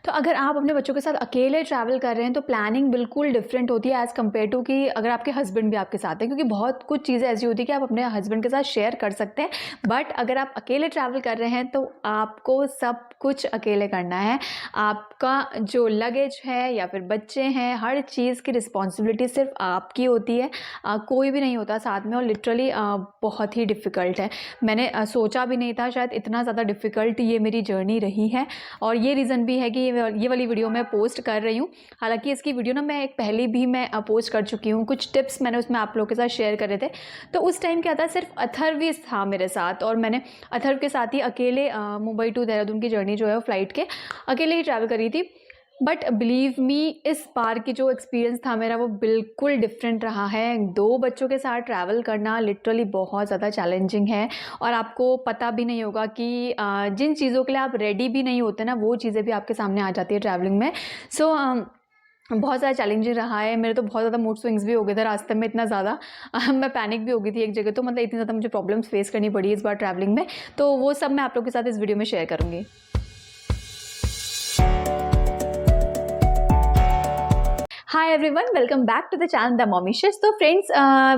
तो अगर आप अपने बच्चों के साथ अकेले ट्रैवल कर रहे हैं तो प्लानिंग बिल्कुल डिफरेंट होती है एज़ कम्पेयर टू कि अगर आपके हस्बैंड भी आपके साथ हैं, क्योंकि बहुत कुछ चीज़ें ऐसी होती है कि आप अपने हस्बैंड के साथ शेयर कर सकते हैं। बट अगर आप अकेले ट्रैवल कर रहे हैं तो आपको सब कुछ अकेले करना है। आपका जो लगेज है या फिर बच्चे हैं, हर चीज़ की रिस्पॉन्सिबिलिटी सिर्फ आपकी होती है। कोई भी नहीं होता साथ में, और लिटरली बहुत ही डिफ़िकल्ट है। मैंने सोचा भी नहीं था शायद इतना ज़्यादा डिफ़िकल्ट ये मेरी जर्नी रही है, और ये रीज़न भी है कि ये वाली वीडियो मैं पोस्ट कर रही हूँ। हालांकि इसकी वीडियो ना मैं एक पहले भी मैं पोस्ट कर चुकी हूँ, कुछ टिप्स मैंने उसमें आप लोगों के साथ शेयर करे थे। तो उस टाइम क्या था, सिर्फ अथर्व ही था मेरे साथ, और मैंने अथर्व के साथ ही अकेले मुंबई टू देहरादून की जर्नी जो है वो फ्लाइट के अकेले ही ट्रैवल करी थी। बट बिलीव मी, इस बार की जो एक्सपीरियंस था मेरा वो बिल्कुल डिफरेंट रहा है। 2 बच्चों के साथ ट्रैवल करना लिटरली बहुत ज़्यादा चैलेंजिंग है, और आपको पता भी नहीं होगा कि जिन चीज़ों के लिए आप रेडी भी नहीं होते ना, वो चीज़ें भी आपके सामने आ जाती है ट्रैवलिंग में। सो बहुत ज़्यादा चैलेंजिंग रहा है। मेरे तो बहुत ज़्यादा मूड स्विंग्स भी हो गए थे रास्ते में, इतना ज़्यादा मैं पैनिक भी हो गई थी एक जगह, तो मतलब इतनी ज़्यादा मुझे प्रॉब्लम्स फेस करनी पड़ी इस बार ट्रैवलिंग में। तो वो सब मैं आप लोगों के साथ इस वीडियो में शेयर करूँगी। Hi everyone, welcome back to the channel the Momishes. तो फ्रेंड्स,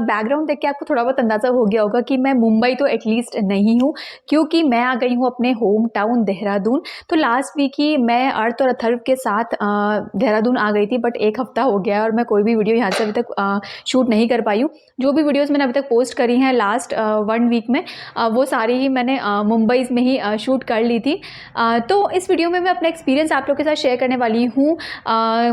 बैकग्राउंड देख के आपको थोड़ा बहुत अंदाज़ा हो गया होगा कि मैं मुंबई तो एटलीस्ट नहीं हूँ, क्योंकि मैं आ गई हूँ अपने होम टाउन देहरादून। तो लास्ट वीक ही मैं अर्थ और अथर्व के साथ देहरादून आ गई थी, बट एक हफ्ता हो गया है और मैं कोई भी वीडियो यहाँ से अभी तक शूट नहीं कर पाई हूँ। जो भी वीडियोज़ मैंने अभी तक पोस्ट करी हैं लास्ट 1 वीक में, वो सारी ही मैंने मुंबई में ही शूट कर ली थी। तो इस वीडियो में मैं अपना एक्सपीरियंस आप लोग के साथ शेयर करने वाली हूँ।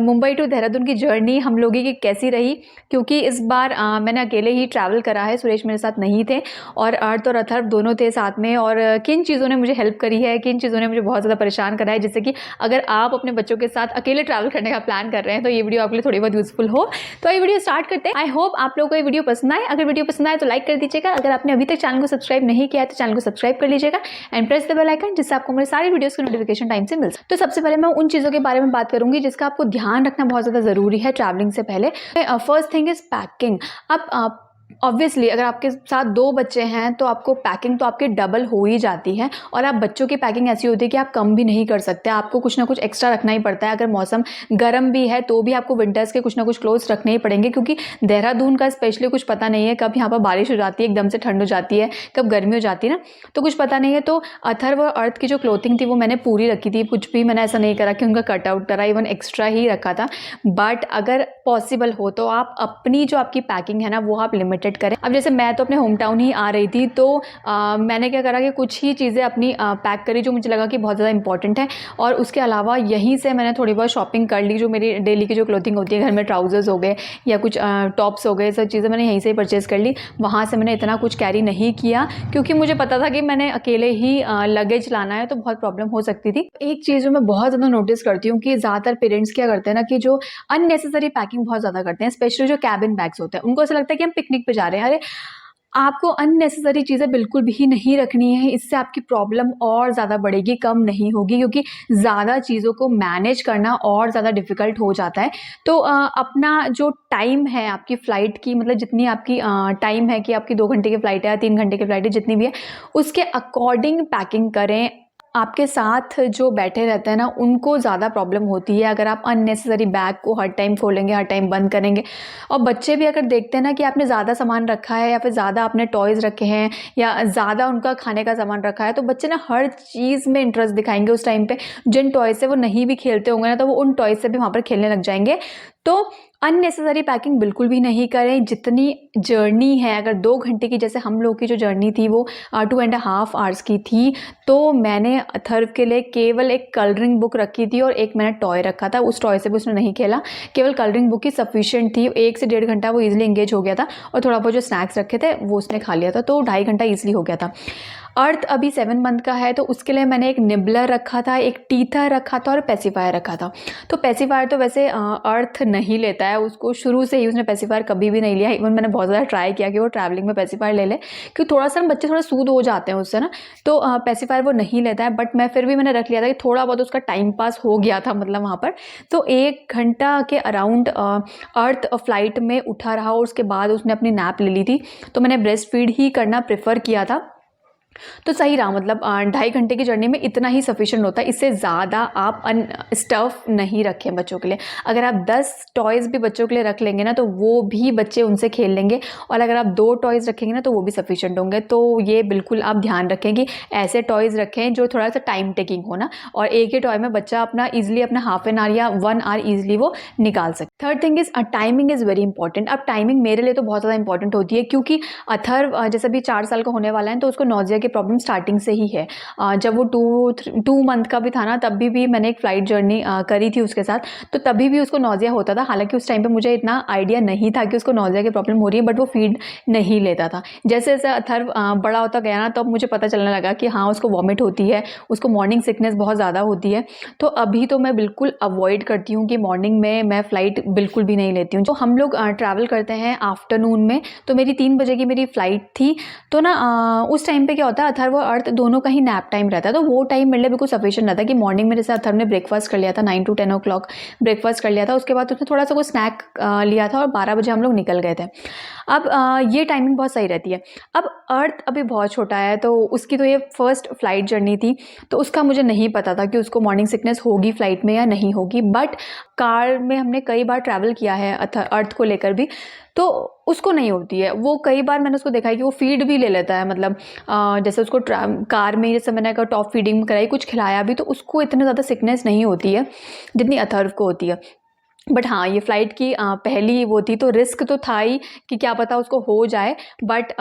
मुंबई टू देहरादून की जर्नी हम लोगों की कैसी रही, क्योंकि इस बार मैंने अकेले ही ट्रैवल करा है, सुरेश मेरे साथ नहीं थे, और अर्थ और अथर्व दोनों थे साथ में। और किन चीज़ों ने मुझे हेल्प करी है, किन चीज़ों ने मुझे बहुत ज़्यादा परेशान करा है, जिससे कि अगर आप अपने बच्चों के साथ अकेले ट्रैवल करने का प्लान कर रहे हैं तो ये वीडियो आपके लिए थोड़ी बहुत यूजफुल हो। तो ये वीडियो स्टार्ट करते हैं। आई होप आप लोगों को ये वीडियो पसंद आए। अगर वीडियो पसंद आए तो लाइक कर दीजिएगा। अगर आपने अभी तक चैनल को सब्सक्राइब नहीं किया है तो चैनल को सब्सक्राइब कर लीजिएगा and press the bell icon, जिससे आपको मेरे सारी वीडियोस की नोटिफिकेशन टाइम से मिल सके। तो सबसे पहले मैं उन चीज़ों के बारे में बात करूंगी जिसका आपको ध्यान रखना बहुत ज़्यादा ज़रूरी है ट्रैवलिंग से पहले। First thing is packing. अब ऑब्वियसली अगर आपके साथ 2 बच्चे हैं तो आपको पैकिंग तो आपकी डबल हो ही जाती है, और आप बच्चों की पैकिंग ऐसी होती है कि आप कम भी नहीं कर सकते, आपको कुछ ना कुछ एक्स्ट्रा रखना ही पड़ता है। अगर मौसम गर्म भी है तो भी आपको विंटर्स के कुछ ना कुछ क्लोथ्स रखने ही पड़ेंगे, क्योंकि देहरादून का स्पेशली कुछ पता नहीं है कब यहाँ पर बारिश हो जाती है, एकदम से ठंड हो जाती है, कब गर्मी हो जाती है ना, तो कुछ पता नहीं है। तो अथर्व और अर्थ की जो क्लोथिंग थी वो मैंने पूरी रखी थी, कुछ भी मैंने ऐसा नहीं करा कि उनका कट आउट करा, इवन एक्स्ट्रा ही रखा था। बट अगर पॉसिबल हो तो आप अपनी जो आपकी पैकिंग है ना वो आप लिमिटेड करें। अब जैसे मैं तो अपने होम टाउन ही आ रही थी, तो मैंने क्या करा कि कुछ ही चीज़ें अपनी पैक करी जो मुझे लगा कि बहुत ज़्यादा इंपॉर्टेंट है, और उसके अलावा यहीं से मैंने थोड़ी बहुत शॉपिंग कर ली। जो मेरी डेली की जो क्लोथिंग होती है, घर में ट्राउजर्स हो गए या कुछ टॉप्स हो गए, सब चीज़ें मैंने यहीं से ही परचेज़ कर ली। वहाँ से मैंने इतना कुछ कैरी नहीं किया, क्योंकि मुझे पता था कि मैंने अकेले ही लगेज लाना है तो बहुत प्रॉब्लम हो सकती थी। एक चीज़ जो मैं बहुत ज़्यादा नोटिस करती हूँ कि ज़्यादातर पेरेंट्स क्या करते हैं ना, कि जो अननेसेसरी पैकिंग बहुत ज़्यादा करते हैं, स्पेशली जो कैबिन बैग्स होते हैं, उनको ऐसा लगता है कि हम पिकनिक पे जा रहे हैं। अरे, आपको अननेसेसरी चीज़ें बिल्कुल भी नहीं रखनी है, इससे आपकी प्रॉब्लम और ज़्यादा बढ़ेगी, कम नहीं होगी, क्योंकि ज़्यादा चीज़ों को मैनेज करना और ज़्यादा डिफ़िकल्ट हो जाता है। तो अपना जो टाइम है आपकी फ़्लाइट की, मतलब जितनी आपकी टाइम है कि आपकी 2 घंटे की फ़्लाइट है या 3 घंटे की फ़्लाइट है, जितनी भी है, उसके अकॉर्डिंग पैकिंग करें। आपके साथ जो बैठे रहते हैं ना, उनको ज़्यादा प्रॉब्लम होती है अगर आप अननेसेसरी बैग को हर टाइम खोलेंगे, हर टाइम बंद करेंगे। और बच्चे भी अगर देखते हैं ना कि आपने ज़्यादा सामान रखा है या फिर ज़्यादा आपने टॉयज़ रखे हैं या ज़्यादा उनका खाने का सामान रखा है, तो बच्चे ना हर चीज़ में इंटरेस्ट दिखाएंगे उस टाइम पे। जिन टॉयज़ से वो नहीं भी खेलते होंगे ना, तो वो उन टॉयज़ से भी वहाँ पर खेलने लग जाएंगे। तो अननेसेसरी पैकिंग बिल्कुल भी नहीं करें। जितनी जर्नी है, अगर 2 घंटे की, जैसे हम लोग की जो जर्नी थी वो 2.5 आवर्स की थी, तो मैंने अथर्व के लिए केवल एक कलरिंग बुक रखी थी और एक मैंने टॉय रखा था। उस टॉय से भी उसने नहीं खेला, केवल कलरिंग बुक ही सफिशिएंट थी। 1 से 1.5 घंटा वो ईजिली एंगेज हो गया था, और थोड़ा बहुत जो स्नैक्स रखे थे वो उसने खा लिया था, तो 2.5 घंटा ईजिली हो गया था। अर्थ अभी 7 मंथ का है, तो उसके लिए मैंने एक निबलर रखा था, एक टीथर रखा था और पेसिफायर रखा था। तो पेसिफायर तो वैसे अर्थ नहीं लेता है, उसको शुरू से ही उसने पेसिफायर कभी भी नहीं लिया। इवन मैंने बहुत ज़्यादा ट्राई किया कि वो ट्रैवलिंग में पेसिफायर ले ले, क्योंकि थोड़ा सा बच्चे थोड़ा सूद हो जाते हैं उससे ना, तो पेसिफायर वो नहीं लेता है। बट मैं फिर भी मैंने रख लिया था कि थोड़ा बहुत उसका टाइम पास हो गया था, मतलब वहाँ पर। तो 1 घंटा के अराउंड अर्थ फ्लाइट में उठा रहा, और उसके बाद उसने अपनी नैप ले ली थी। तो मैंने ब्रेस्ट फीड ही करना प्रेफर किया था, तो सही रहा, मतलब 2.5 घंटे की जर्नी में इतना ही सफिशिएंट होता है। इससे ज़्यादा आप स्टफ़ नहीं रखें बच्चों के लिए। अगर आप 10 टॉयज़ भी बच्चों के लिए रख लेंगे ना, तो वो भी बच्चे उनसे खेल लेंगे, और अगर आप 2 टॉयज़ रखेंगे ना, तो वो भी सफिशिएंट होंगे। तो ये बिल्कुल आप ध्यान रखें कि ऐसे टॉयज़ रखें जो थोड़ा सा टाइम टेकिंग हो ना, और एक ही टॉय में बच्चा अपना ईजिली अपना हाफ एन आवर या 1 आवर ईजिली वो निकाल सकते। Third thing is timing is very important. अब टाइमिंग मेरे लिए तो बहुत ज़्यादा इंपॉर्टेंट होती है, क्योंकि अथर्व जैसे अभी 4 साल का होने वाला है, तो उसको नौजिया की प्रॉब्लम स्टार्टिंग से ही है। जब वो 2 मंथ का भी था ना, तब भी मैंने एक फ़्लाइट जर्नी करी थी उसके साथ, तो तभी भी उसको नौजिया होता था। हालांकि उस टाइम पे मुझे इतना आइडिया नहीं था कि उसको नौजिया की प्रॉब्लम हो रही है, बट वो फीड नहीं लेता था। जैसे जैसे अथर्व बड़ा होता गया ना, तब मुझे पता चलने लगा कि हाँ, उसको वॉमिट होती है, उसको मॉर्निंग सिकनेस बहुत ज़्यादा होती है। तो अभी तो मैं बिल्कुल अवॉइड करती हूँ कि मॉर्निंग में मैं फ़्लाइट बिल्कुल भी नहीं लेती हूँ। तो हम लोग ट्रैवल करते हैं आफ्टरनून में, तो मेरी 3 बजे की मेरी फ़्लाइट थी। तो ना उस टाइम पे क्या होता है, अथर्व और अर्थ दोनों का ही नैप टाइम रहता है। तो वो टाइम मेरे लिए बिल्कुल सफिशिएंट रहता है कि मॉर्निंग में जैसे अथर्व ने ब्रेकफास्ट कर लिया था, 9 to 10 ओ क्लॉक ब्रेकफास्ट कर लिया था, उसके बाद उसने थोड़ा सा कुछ स्नैक लिया था, और 12 बजे हम लोग निकल गए थे। अब ये टाइमिंग बहुत सही रहती है। अब अर्थ अभी बहुत छोटा है, तो उसकी तो ये फर्स्ट फ्लाइट जर्नी थी, तो उसका मुझे नहीं पता था कि उसको मॉर्निंग सिकनेस होगी फ्लाइट में या नहीं होगी। बट कार में हमने कई बार ट्रैवल किया है अर्थ को लेकर भी, तो उसको नहीं होती है। वो कई बार मैंने उसको देखा है कि वो फीड भी ले लेता है, मतलब जैसे उसको कार में जैसे मैंने अगर टॉप फीडिंग कराई, कुछ खिलाया भी, तो उसको इतनी ज़्यादा सिकनेस नहीं होती है जितनी अथर्व को होती है। बट हाँ, ये फ़्लाइट की पहली वो थी, तो रिस्क तो था ही कि क्या पता उसको हो जाए। बट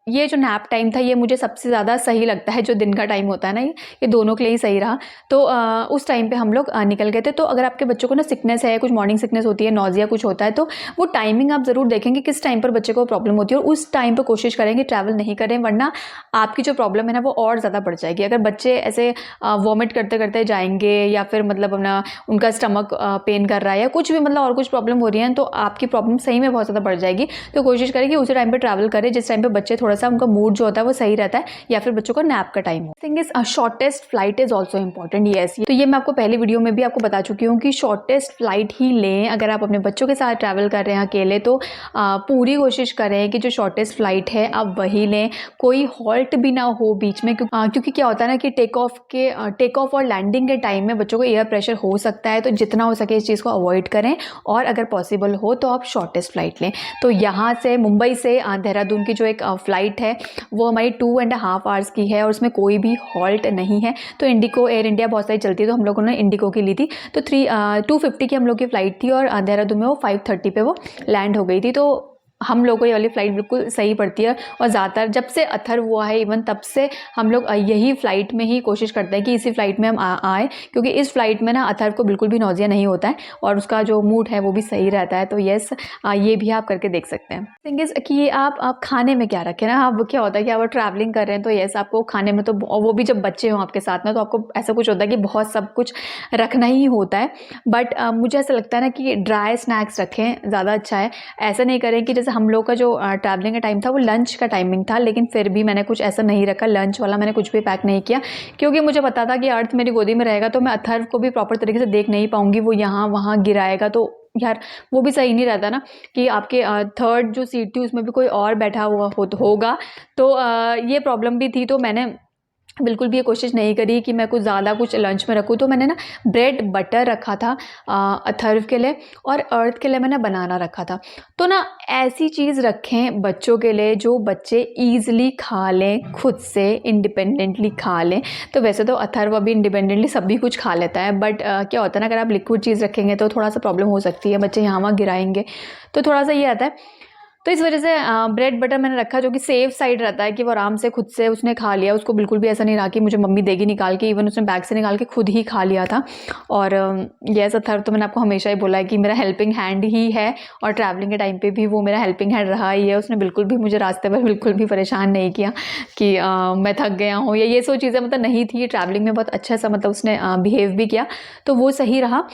ये जो नैप टाइम था, ये मुझे सबसे ज़्यादा सही लगता है। जो दिन का टाइम होता है ना, ये दोनों के लिए ही सही रहा। तो उस टाइम पे हम लोग निकल गए थे। तो अगर आपके बच्चों को ना सिकनेस है, कुछ मॉर्निंग सिकनेस होती है, नौजिया कुछ होता है, तो वो टाइमिंग आप ज़रूर देखेंगे किस टाइम पर बच्चे को प्रॉब्लम होती है, और उस टाइम पर कोशिश करेंगे ट्रैवल नहीं करें, वरना आपकी जो प्रॉब्लम है ना, वो और ज़्यादा बढ़ जाएगी। अगर बच्चे ऐसे वॉमिट करते करते जाएंगे, या फिर मतलब अपना उनका स्टमक पेन कर रहा है, या कुछ भी मतलब और कुछ प्रॉब्लम हो रही है, तो आपकी प्रॉब्लम सही में बहुत ज़्यादा बढ़ जाएगी। तो कोशिश करें कि उसी टाइम पे ट्रैवल करें जिस टाइम पे बच्चे थोड़ा सा उनका मूड जो होता है वो सही रहता है, या फिर बच्चों का नैप का टाइम हो। Thing is shortest flight is also important. Yes, तो ये मैं आपको पहली वीडियो में भी आपको बता चुकी हूँ कि शॉर्टेस्ट फ्लाइट ही लें। अगर आप अपने बच्चों के साथ ट्रैवल कर रहे हैं अकेले, तो पूरी कोशिश करें कि जो शॉर्टेस्ट फ्लाइट है आप वही लें, कोई हॉल्ट भी ना हो बीच में, क्योंकि क्या होता है ना कि टेक ऑफ और लैंडिंग के टाइम में बच्चों को एयर प्रेशर हो सकता है। तो जितना हो सके इस चीज़ को अवॉइड करें, और अगर पॉसिबल हो तो आप शॉर्टेस्ट फ्लाइट लें। तो यहाँ से मुंबई से देहरादून की जो एक फ़्लाइट है, वो हमारी 2.5 आवर्स की है, और उसमें कोई भी हॉल्ट नहीं है। तो इंडिको, एयर इंडिया बहुत सारी चलती है, तो हम लोगों ने इंडिको की ली थी। तो 250 की हम लोग की फ़्लाइट थी, और देहरादून में वो 5:30 पे वो लैंड हो गई थी। तो हम लोग को ये वाली फ़्लाइट बिल्कुल सही पड़ती है। और ज़्यादातर जब से अथर्व हुआ है, इवन तब से हम लोग यही फ़्लाइट में ही कोशिश करते हैं कि इसी फ़्लाइट में हम आए, क्योंकि इस फ़्लाइट में ना अथर्व को बिल्कुल भी नौजिया नहीं होता है, और उसका जो मूड है वो भी सही रहता है। तो येस, ये भी आप करके देख सकते हैं। थिंग इज़ कि आप खाने में क्या रखें ना। अब क्या होता है कि आप ट्रैवलिंग कर रहे हैं, तो येस आपको खाने में तो, वो भी जब बच्चे हों आपके साथ ना, तो आपको ऐसा कुछ होता है कि बहुत सब कुछ रखना ही होता है। बट मुझे ऐसा लगता है ना कि ड्राई स्नैक्स रखें, ज़्यादा अच्छा है। ऐसा नहीं करें कि जैसे हम लोग का जो ट्रैवलिंग का टाइम था वो लंच का टाइमिंग था, लेकिन फिर भी मैंने कुछ ऐसा नहीं रखा, लंच वाला मैंने कुछ भी पैक नहीं किया, क्योंकि मुझे पता था कि अर्थ मेरी गोदी में रहेगा, तो मैं अथर्व को भी प्रॉपर तरीके से देख नहीं पाऊंगी, वो यहाँ वहाँ गिराएगा, तो यार वो भी सही नहीं रहता ना कि आपके थर्ड जो सीट थी उसमें भी कोई और बैठा हुआ होगा। तो ये प्रॉब्लम भी थी। तो मैंने बिल्कुल भी ये कोशिश नहीं करी कि मैं कुछ ज़्यादा कुछ लंच में रखूँ। तो मैंने ना ब्रेड बटर रखा था अथर्व के लिए, और अर्थ के लिए मैंने बनाना रखा था। तो ना ऐसी चीज़ रखें बच्चों के लिए जो बच्चे ईज़िली खा लें, खुद से इंडिपेंडेंटली खा लें। तो वैसे तो अथर्व अभी इंडिपेंडेंटली सभी कुछ खा लेता है, बट क्या होता है ना, अगर आप लिक्विड चीज़ रखेंगे तो थोड़ा सा प्रॉब्लम हो सकती है, बच्चे यहाँ वहाँ गिराएंगे, तो थोड़ा सा ये आता है। तो इस वजह से ब्रेड बटर मैंने रखा, जो कि सेफ साइड रहता है कि वो आराम से खुद से उसने खा लिया। उसको बिल्कुल भी ऐसा नहीं रहा कि मुझे मम्मी देगी निकाल के, इवन उसने बैग से निकाल के खुद ही खा लिया था। और ये ऐसा था, तो मैंने आपको हमेशा ही बोला है कि मेरा हेल्पिंग हैंड ही है, और ट्रैवलिंग के टाइम पे भी वो मेरा हेल्पिंग हैंड रहा ही है। उसने बिल्कुल भी मुझे रास्ते पर बिल्कुल भी परेशान नहीं किया कि मैं थक गया हूँ या ये सब चीज़ें, मतलब नहीं थी। ट्रैवलिंग में बहुत अच्छा सा मतलब उसने बिहेव भी किया, तो वो सही रहा।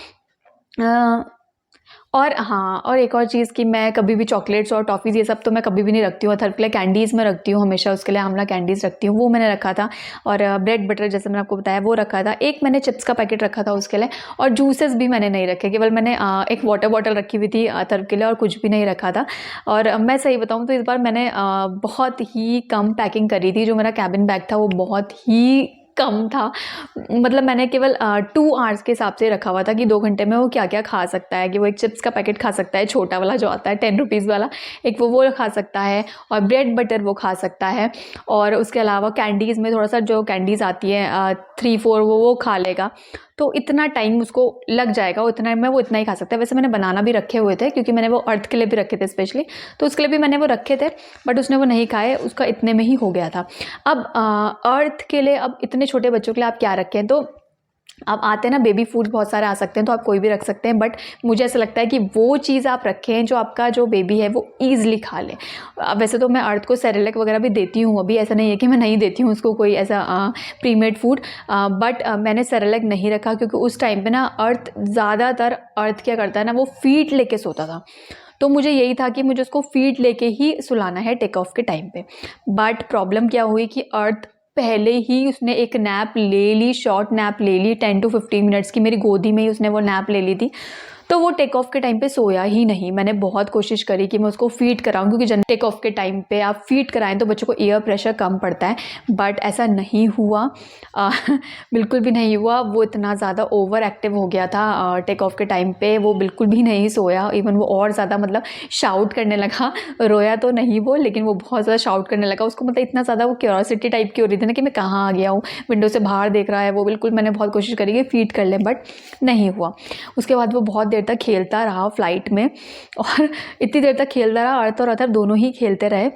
और हाँ, और एक और चीज़ कि मैं कभी भी चॉकलेट्स और टॉफ़ीज़ ये सब तो मैं कभी भी नहीं रखती हूँ। अथर्व के लिए कैंडीज़ मैं रखती हूँ हमेशा, उसके लिए आमला कैंडीज़ रखती हूँ, वो मैंने रखा था। और ब्रेड बटर जैसे मैंने आपको बताया वो रखा था। एक मैंने चिप्स का पैकेट रखा था उसके लिए, और जूसेस भी मैंने नहीं रखे, केवल मैंने एक वाटर बॉटल रखी हुई थी अथर्व के लिए, और कुछ भी नहीं रखा था। और मैं सही बताऊँ तो इस बार मैंने बहुत ही कम पैकिंग करी थी। जो मेरा केबिन बैग था वो बहुत ही कम था। मतलब मैंने केवल 2 आवर्स के हिसाब से रखा हुआ था कि 2 घंटे में वो क्या-क्या खा सकता है, कि वो एक चिप्स का पैकेट खा सकता है, छोटा वाला जो आता है 10 रुपीज़ वाला, एक वो खा सकता है, और ब्रेड बटर वो खा सकता है, और उसके अलावा कैंडीज़ में थोड़ा-सा जो कैंडीज़ आती है 3-4 वो खा लेगा। तो इतना टाइम उसको लग जाएगा, उतना में वो इतना ही खा सकता है। वैसे मैंने बनाना भी रखे हुए थे, क्योंकि मैंने वो अर्थ के लिए भी रखे थे स्पेशली, तो उसके लिए भी मैंने वो रखे थे, बट उसने वो नहीं खाए, उसका इतने में ही हो गया था। अब अर्थ के लिए, अब इतने छोटे बच्चों के लिए आप क्या रखें? तो अब आते हैं ना बेबी फूड्स बहुत सारे आ सकते हैं, तो आप कोई भी रख सकते हैं, बट मुझे ऐसा लगता है कि वो चीज़ आप रखें जो आपका जो बेबी है वो ईज़िली खा ले। वैसे तो मैं अर्थ को सेरेलैक वगैरह भी देती हूँ अभी, ऐसा नहीं है कि मैं नहीं देती हूँ उसको कोई ऐसा प्रीमेड फूड, बट मैंने सेरेलैक नहीं रखा, क्योंकि उस टाइम पे ना अर्थ ज़्यादातर अर्थ क्या करता है ना, वो फीड लेके सोता था। तो मुझे यही था कि मुझे उसको फीड लेके ही सुलाना है टेक ऑफ के टाइम पे। बट प्रॉब्लम क्या हुई कि अर्थ पहले ही उसने एक नैप ले ली, शॉर्ट नैप ले ली 10 टू 15 मिनट्स की, मेरी गोदी में ही उसने वो नैप ले ली थी। तो वो टेक ऑफ के टाइम पे सोया ही नहीं। मैंने बहुत कोशिश करी कि मैं उसको फीड कराऊं, क्योंकि जन टेक ऑफ के टाइम पे आप फीड कराएं तो बच्चों को एयर प्रेशर कम पड़ता है, बट ऐसा नहीं हुआ। बिल्कुल भी नहीं हुआ। वो इतना ज़्यादा ओवर एक्टिव हो गया था टेक ऑफ के टाइम पे, वो बिल्कुल भी नहीं सोया। इवन वो और ज़्यादा मतलब शाउट करने लगा, रोया तो नहीं वो, लेकिन वो बहुत ज़्यादा शाउट करने लगा। उसको मतलब इतना ज़्यादा वो क्यूरोसिटी टाइप की हो रही थी ना कि मैं कहाँ आ गया हूँ, विंडो से बाहर देख रहा है वो बिल्कुल। मैंने बहुत कोशिश करी कि फीड कर ले, बट नहीं हुआ। उसके बाद वो बहुत देर तक खेलता रहा फ्लाइट में, और इतनी देर तक खेलता रहा, अर्थ और अथर दोनों ही खेलते रहे,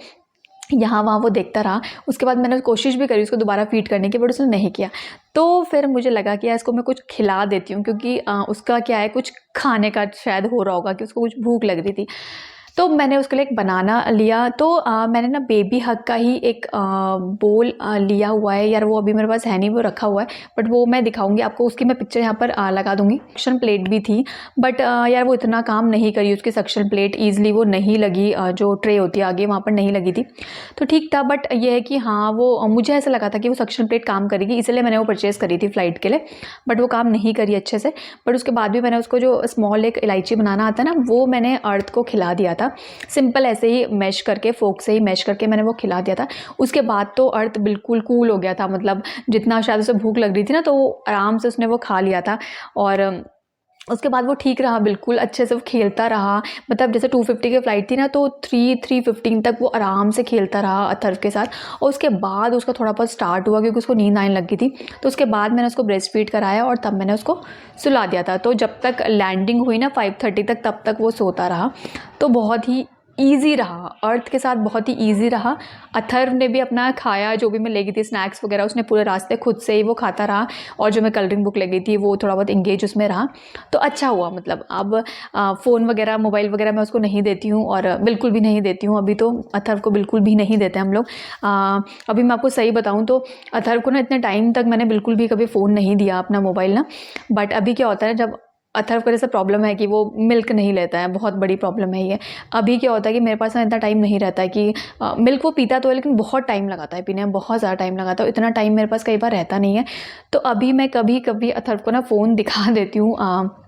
यहाँ वहाँ वो देखता रहा। उसके बाद मैंने कोशिश भी करी उसको दोबारा फीड करने की, बट उसने नहीं किया। तो फिर मुझे लगा कि यार इसको मैं कुछ खिला देती हूँ, क्योंकि उसका क्या है, कुछ खाने का शायद हो रहा होगा कि उसको कुछ भूख लग रही थी। तो मैंने उसके लिए एक बनाना लिया। तो मैंने ना बेबी हग का ही एक बोल लिया हुआ है यार, वो अभी मेरे पास है नहीं, वो रखा हुआ है, बट वो मैं दिखाऊंगी आपको। उसकी मैं पिक्चर यहाँ पर लगा दूंगी। सक्शन प्लेट भी थी, बट यार वो इतना काम नहीं करी उसकी सक्शन प्लेट, ईजिली वो नहीं लगी। जो ट्रे होती है आगे वहाँ पर नहीं लगी थी, तो ठीक था। बट ये है कि हाँ, वो मुझे ऐसा लगा था कि वो सक्शन प्लेट काम करेगी, इसलिए मैंने वो परचेज़ करी थी फ़्लाइट के लिए, बट वो काम नहीं करी अच्छे से। बट उसके बाद भी मैंने उसको जो स्मॉल एक इलायची बनाना आता है ना, वो मैंने अर्थ को खिला दिया था। सिंपल ऐसे ही मैश करके, फोक से ही मैश करके मैंने वो खिला दिया था। उसके बाद तो अर्थ बिल्कुल कूल हो गया था, मतलब जितना शायद उसे भूख लग रही थी ना, तो आराम से उसने वो खा लिया था। और उसके बाद वो ठीक रहा, बिल्कुल अच्छे से वो खेलता रहा। मतलब जैसे 250 की फ़्लाइट थी ना, तो 3:15 तक वो आराम से खेलता रहा अथर्व के साथ। और उसके बाद उसका थोड़ा बहुत स्टार्ट हुआ, क्योंकि उसको नींद आने लगी थी। तो उसके बाद मैंने उसको ब्रेस्ट फीड कराया, और तब मैंने उसको सुला दिया था। तो जब तक लैंडिंग हुई ना 5:30 तक, तब तक वो सोता रहा। तो बहुत ही ईज़ी रहा, अर्थ के साथ बहुत ही ईज़ी रहा। अथर्व ने भी अपना खाया, जो भी मैं ले गई थी स्नैक्स वगैरह, उसने पूरे रास्ते खुद से ही वो खाता रहा। और जो मैं कलरिंग बुक ले गई थी वो थोड़ा बहुत इंगेज उसमें रहा। तो अच्छा हुआ। मतलब अब फ़ोन वगैरह, मोबाइल वगैरह मैं उसको नहीं देती हूँ, और बिल्कुल भी नहीं देती हूँ अभी। तो अथर्व को बिल्कुल भी नहीं देते हम लोग। अभी मैं आपको सही बताऊँ तो अथर्व को ना इतने टाइम तक मैंने बिल्कुल भी कभी फ़ोन नहीं दिया अपना मोबाइल ना। बट अभी क्या होता है, जब अथर्व को जैसे प्रॉब्लम है कि वो मिल्क नहीं लेता है, बहुत बड़ी प्रॉब्लम है ये। अभी क्या होता है कि मेरे पास ना इतना टाइम नहीं रहता है कि मिल्क वो पीता तो है, लेकिन बहुत टाइम लगाता है पीने में, बहुत ज़्यादा टाइम लगाता है। इतना टाइम मेरे पास कई बार रहता नहीं है। तो अभी मैं कभी कभी अथर्व को ना फ़ोन दिखा देती हूँ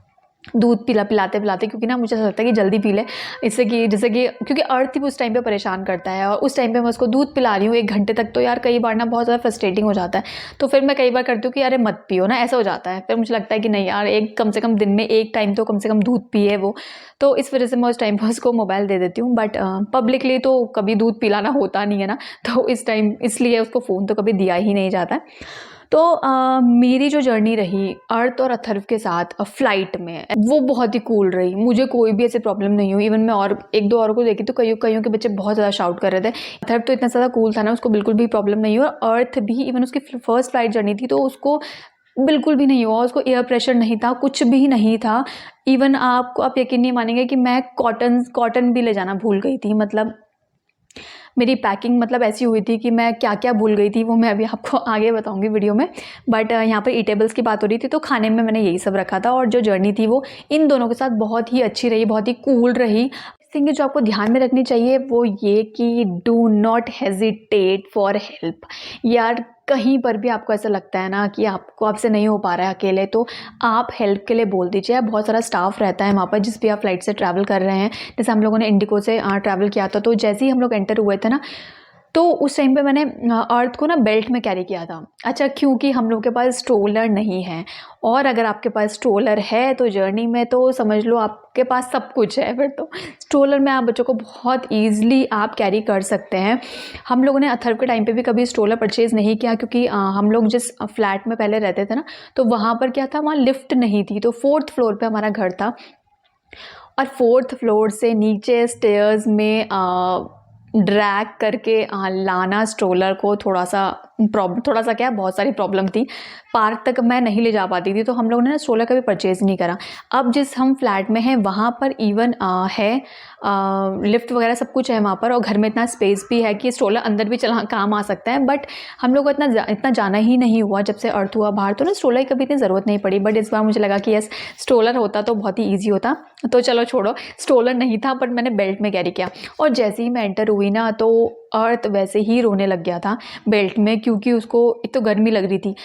दूध पिलाते पिलाते, क्योंकि ना मुझे ऐसा लगता है कि जल्दी पी ले, इससे कि जैसे कि क्योंकि अर्थ ही उस टाइम पे परेशान करता है, और उस टाइम पे मैं उसको दूध पिला रही हूँ 1 घंटे तक, तो यार कई बार ना बहुत ज़्यादा फ्रस्ट्रेटिंग हो जाता है। तो फिर मैं कई बार करती हूँ कि अरे मत पियो ना, ऐसा हो जाता है। फिर मुझे लगता है कि नहीं यार, एक कम से कम दिन में 1 टाइम तो कम से कम दूध पिए वो। तो इस वजह से मैं उस टाइम पर उसको मोबाइल दे देती हूँ। बट पब्लिकली तो कभी दूध पिलाना होता नहीं है ना, तो इस टाइम इसलिए उसको फ़ोन तो कभी दिया ही नहीं जाता है। तो मेरी जो जर्नी रही अर्थ और अथर्व के साथ फ़्लाइट में, वो बहुत ही कूल रही। मुझे कोई भी ऐसी प्रॉब्लम नहीं हुई। इवन मैं और 1-2 औरों को देखी तो कईयों के बच्चे बहुत ज़्यादा शाउट कर रहे थे। अथर्व तो इतना ज़्यादा कूल था ना, उसको बिल्कुल भी प्रॉब्लम नहीं हुआ। अर्थ भी, इवन उसकी फर्स्ट फ़्लाइट जर्नी थी, तो उसको बिल्कुल भी नहीं हुआ। उसको एयर प्रेशर नहीं था, कुछ भी नहीं था। इवन आप यकीन नहीं मानेंगे कि मैं कॉटन भी ले जाना भूल गई थी। मतलब मेरी पैकिंग मतलब ऐसी हुई थी कि मैं क्या-क्या भूल गई थी, वो मैं अभी आपको आगे बताऊँगी वीडियो में। बट यहाँ पर ईटेबल्स की बात हो रही थी, तो खाने में मैंने यही सब रखा था और जो जर्नी थी वो इन दोनों के साथ बहुत ही अच्छी रही, बहुत ही कूल रही। थिंग जो आपको ध्यान में रखनी चाहिए वो ये कि do not hesitate for help. यार कहीं पर भी आपको ऐसा लगता है ना कि आपको आपसे नहीं हो पा रहा है अकेले, तो आप हेल्प के लिए बोल दीजिए। बहुत सारा स्टाफ रहता है वहाँ पर जिस भी आप फ्लाइट से ट्रैवल कर रहे हैं। जैसे हम लोगों ने इंडिगो से ट्रैवल किया था, तो जैसे ही हम लोग एंटर हुए थे ना, तो उस टाइम पे मैंने अर्थ को ना बेल्ट में कैरी किया था। अच्छा, क्योंकि हम लोग के पास स्ट्रोलर नहीं है, और अगर आपके पास स्ट्रोलर है तो जर्नी में तो समझ लो आपके पास सब कुछ है। फिर तो स्ट्रोलर में आप बच्चों को बहुत ईज़िली आप कैरी कर सकते हैं। हम लोगों ने अथर्व के टाइम पे भी कभी स्ट्रोलर परचेज़ नहीं किया, क्योंकि हम लोग जिस फ्लैट में पहले रहते थे ना, तो वहाँ पर क्या था, वहाँ लिफ्ट नहीं थी, तो 4th फ्लोर पे हमारा घर था, और 4th फ्लोर से नीचे स्टेयर्स में ड्रैग करके लाना स्ट्रोलर को थोड़ा सा क्या, बहुत सारी प्रॉब्लम थी। पार्क तक मैं नहीं ले जा पाती थी, तो हम लोगों ने ना स्ट्रोलर कभी परचेज़ नहीं करा। अब जिस हम फ्लैट में हैं वहाँ पर इवन है लिफ्ट वगैरह सब कुछ है वहाँ पर, और घर में इतना स्पेस भी है कि स्ट्रोलर अंदर भी चला काम आ सकता है। बट हम लोग को इतना जाना ही नहीं हुआ जब से अर्थ हुआ बाहर, तो ना स्ट्रोलर की कभी इतनी ज़रूरत नहीं पड़ी। बट इस बार मुझे लगा कि यस, स्ट्रोलर होता तो बहुत ही ईजी होता। तो चलो छोड़ो, स्ट्रोलर नहीं था, बट मैंने बेल्ट में कैरी किया। और जैसे ही मैं एंटर हुई ना, तो अर्थ वैसे ही रोने लग गया था बेल्ट में, क्योंकि उसको एक तो गर्मी लग रही थी।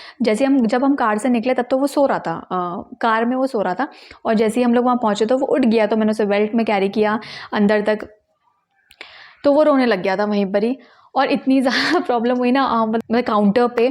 जब हम कार से निकले तब तो वो सो रहा था, कार में वो सो रहा था, और जैसे ही हम लोग वहाँ पहुँचे तो वो उठ गया, तो मैंने उसे बेल्ट में कैरी किया अंदर तक, तो वो रोने लग गया था वहीं पर ही। और इतनी ज़्यादा प्रॉब्लम हुई ना, मतलब काउंटर पे,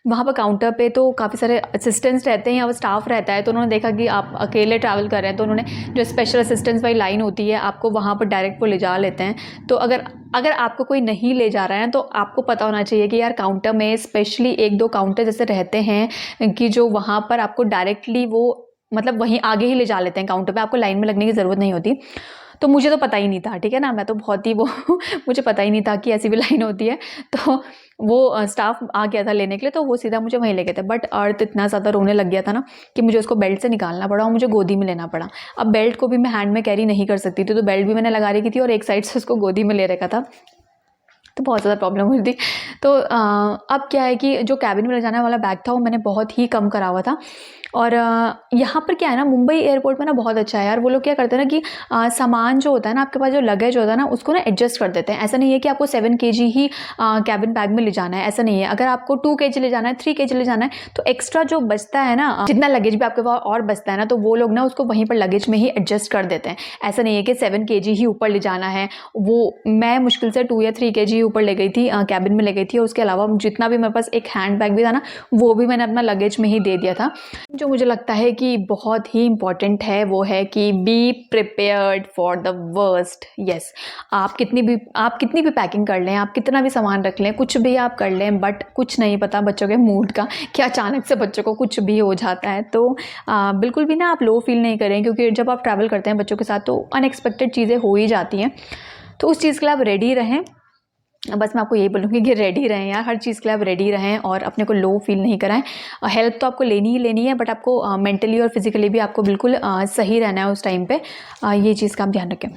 वहाँ पर काउंटर पे तो काफ़ी सारे असिस्टेंट्स रहते हैं या वो स्टाफ रहता है, तो उन्होंने देखा कि आप अकेले ट्रैवल कर रहे हैं, तो उन्होंने जो स्पेशल असिस्टेंट्स वाली लाइन होती है, आपको वहाँ पर डायरेक्ट वो ले जा लेते हैं। तो अगर आपको कोई नहीं ले जा रहा है, तो आपको पता होना चाहिए कि यार काउंटर में स्पेशली 1-2 काउंटर जैसे रहते हैं कि जो वहाँ पर आपको डायरेक्टली वो मतलब वहीं आगे ही ले जा लेते हैं काउंटर पे, आपको लाइन में लगने की ज़रूरत नहीं होती। तो मुझे तो पता ही नहीं था, ठीक है ना, मैं तो बहुत ही वो मुझे पता ही नहीं था कि ऐसी भी लाइन होती है। तो वो स्टाफ आ गया था लेने के लिए, तो वो सीधा मुझे वहीं ले गए थे। बट अर्थ इतना ज़्यादा रोने लग गया था ना कि मुझे उसको बेल्ट से निकालना पड़ा और मुझे गोदी में लेना पड़ा। अब बेल्ट को भी मैं हैंड में कैरी नहीं कर सकती थी, तो बेल्ट भी मैंने लगा रखी थी और एक साइड से उसको गोदी में ले रखा था, तो बहुत ज़्यादा प्रॉब्लम हुई थी। तो अब क्या है कि जो कैबिन में ले जाने वाला बैग था वो मैंने बहुत ही कम करा हुआ था। और यहाँ पर क्या है ना, मुंबई एयरपोर्ट में ना बहुत अच्छा है यार, वो लोग क्या करते हैं ना कि सामान जो होता है ना, आपके पास जो लगेज होता है ना, उसको ना एडजस्ट कर देते हैं। ऐसा नहीं है कि आपको 7 kg ही कैबिन बैग में ले जाना है, ऐसा नहीं है। अगर आपको 2 kg ले जाना है, 3 kg ले जाना है, तो एक्स्ट्रा जो बचता है ना, जितना लगेज भी आपके पास और बचता है ना, तो वो लोग ना उसको वहीं पर लगेज में ही एडजस्ट कर देते हैं। ऐसा नहीं है कि 7 kg ही ऊपर ले जाना है। वो मैं मुश्किल से 2 या 3 kg ऊपर ले गई थी, कैबिन में ले गई थी, और उसके अलावा जितना भी मेरे पास एक हैंड बैग भी था ना, वो भी मैंने अपना लगेज में ही दे दिया था। जो मुझे लगता है कि बहुत ही इम्पॉर्टेंट है वो है कि be prepared for the worst. Yes, आप कितनी भी पैकिंग कर लें, आप कितना भी सामान रख लें, कुछ भी आप कर लें, बट कुछ नहीं पता बच्चों के मूड का, कि अचानक से बच्चों को कुछ भी हो जाता है। तो बिल्कुल भी ना आप लो फील नहीं करें, क्योंकि जब आप ट्रैवल करते हैं बच्चों के साथ तो अनएक्सपेक्टेड चीज़ें हो ही जाती हैं। तो उस चीज़ के लिए आप रेडी रहें। बस मैं आपको यही बोलूँगी कि रेडी रहें यार, हर चीज़ के लिए आप रेडी रहें और अपने को लो फील नहीं कराएं। हेल्प तो आपको लेनी ही लेनी है, बट आपको मेंटली और फिजिकली भी आपको बिल्कुल सही रहना है उस टाइम पे। ये चीज़ का आप ध्यान रखें।